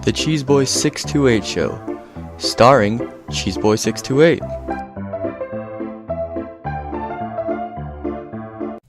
The Cheeseboy628 Show, starring Cheeseboy628.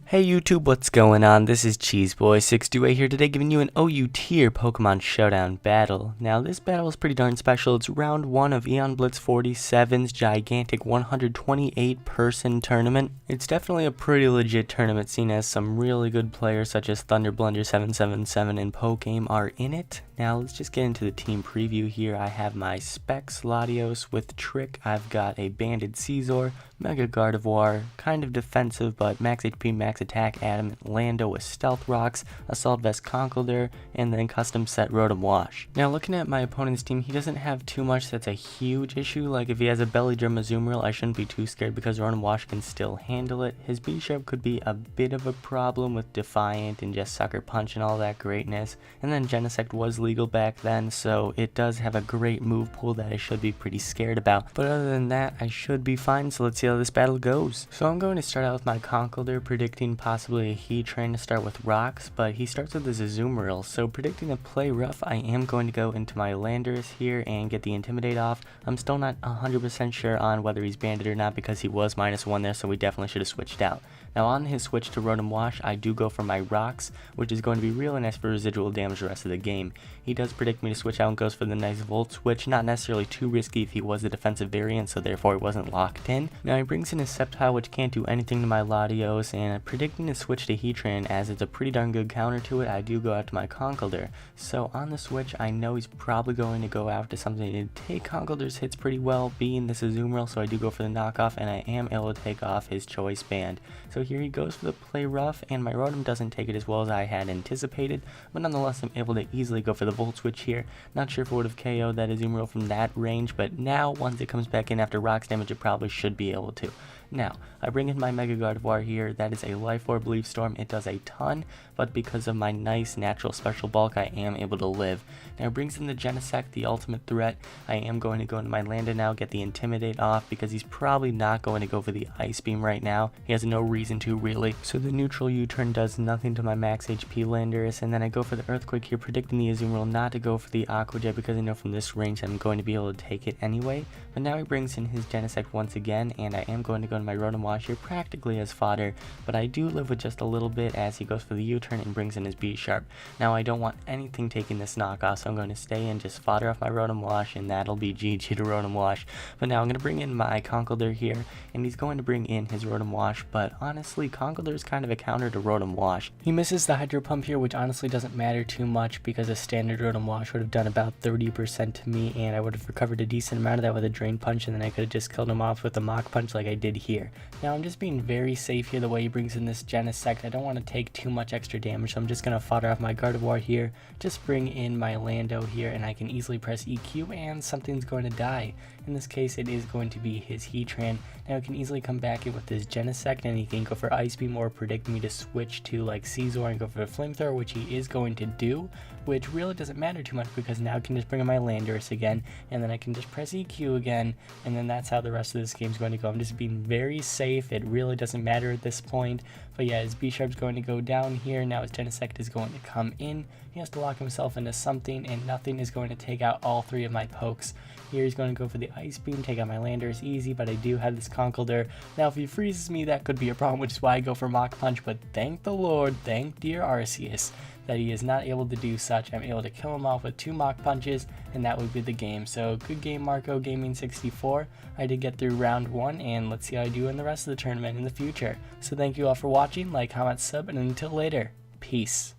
Hey YouTube, what's going on? This is Cheeseboy628 here today, giving you an OU tier Pokemon Showdown battle. Now this battle is pretty darn special. It's round 1 of Eonblitz47's gigantic 128 person tournament. It's definitely a pretty legit tournament, seen as some really good players such as Eonblitz47's and Pokegame are in it. Now let's just get into the team preview here. I have my Specs Latios with Trick. I've got a Banded Caesar, Mega Gardevoir, kind of defensive but max HP, max attack Adamant Lando with Stealth Rocks, Assault Vest Conkeldurr, and then custom set Rotom Wash. Now looking at my opponent's team, he doesn't have too much that's a huge issue. Like if he has a Belly Drum Azumarill, I shouldn't be too scared because Rotom Wash can still handle it. His B-Sharp could be a bit of a problem with Defiant and just Sucker Punch and all that greatness. And then Genesect was legal back then, so it does have a great move pool that I should be pretty scared about. But other than that, I should be fine, so let's see how this battle goes. So I'm going to start out with my Conkeldurr, predicting possibly a Heatran to start with Rocks, but he starts with his Azumarill, so predicting a play rough, I am going to go into my Landorus here and get the Intimidate off. I'm still not 100% sure on whether he's banded or not because he was -1 there, so we definitely should have switched out. Now on his switch to Rotom Wash, I do go for my Rocks, which is going to be really nice for residual damage the rest of the game. He does predict me to switch out and goes for the nice Volt switch, not necessarily too risky if he was a defensive variant, so therefore he wasn't locked in. Now he brings in his Sceptile, which can't do anything to my Latios, and predicting to switch to Heatran as it's a pretty darn good counter to it, I do go out to my Conkeldurr. So on the switch, I know he's probably going to go after something to take Conkeldurr's hits pretty well, being this Azumarill, so I do go for the knockoff, and I am able to take off his Choice Band. So here he goes for the play rough, and my Rotom doesn't take it as well as I had anticipated, but nonetheless I'm able to easily go for the Volt Switch here. Not sure if it would have KO'd that Azumarill from that range, but now once it comes back in after Rocks damage, it probably should be able to. Now, I bring in my Mega Gardevoir here. That is a Life Orb Leaf Storm. It does a ton, but because of my nice natural special bulk, I am able to live. Now, it brings in the Genesect, the ultimate threat. I am going to go into my Lando now, get the Intimidate off, because he's probably not going to go for the Ice Beam right now. He has no reason to, really. So the neutral U-turn does nothing to my max HP Landorus, and then I go for the Earthquake here, predicting the Azumarill not to go for the Aqua Jet, because I know from this range I'm going to be able to take it anyway. But now he brings in his Genesect once again, and I am going to go into my Rotom Wash here practically as fodder, but I do live with just a little bit as he goes for the U-turn and brings in his B-Sharp. Now I don't want anything taking this knockoff, so I'm going to stay and just fodder off my Rotom Wash, and that'll be GG to Rotom Wash. But now I'm going to bring in my Conkeldurr here, and he's going to bring in his Rotom Wash, but honestly Conkeldurr is kind of a counter to Rotom Wash. He misses the Hydro Pump here, which honestly doesn't matter too much because a standard Rotom Wash would have done about 30% to me, and I would have recovered a decent amount of that with a Drain Punch, and then I could have just killed him off with a Mach Punch like I did here. Now I'm just being very safe here the way he brings in this Genesect. I don't want to take too much extra damage, so I'm just going to fodder off my Gardevoir here, just bring in my Lando here, and I can easily press EQ and something's going to die. In this case it is going to be his Heatran. Now he can easily come back in with his Genesect, and he can go for Ice Beam or predict me to switch to like Caesar and go for a Flamethrower, which he is going to do, which really doesn't matter too much because now I can just bring in my Landorus again, and then I can just press EQ again, and then that's how the rest of this game is going to go. I'm just being very safe. It really doesn't matter at this point. But yeah, his B-Sharp's going to go down here. Now his Genesect is going to come in. He has to lock himself into something, and nothing is going to take out all 3 of my pokes. Here he's going to go for the Ice Beam, take out my Landorus easy, but I do have this Conkeldurr. Now if he freezes me, that could be a problem, which is why I go for Mach Punch, but thank the Lord, thank dear Arceus, that he is not able to do such. I'm able to kill him off with 2 Mach Punches, and that would be the game. So good game, Marco Gaming 64. I did get through round 1, and let's see how I do in the rest of the tournament in the future. So thank you all for watching, like, comment, sub, and until later, peace.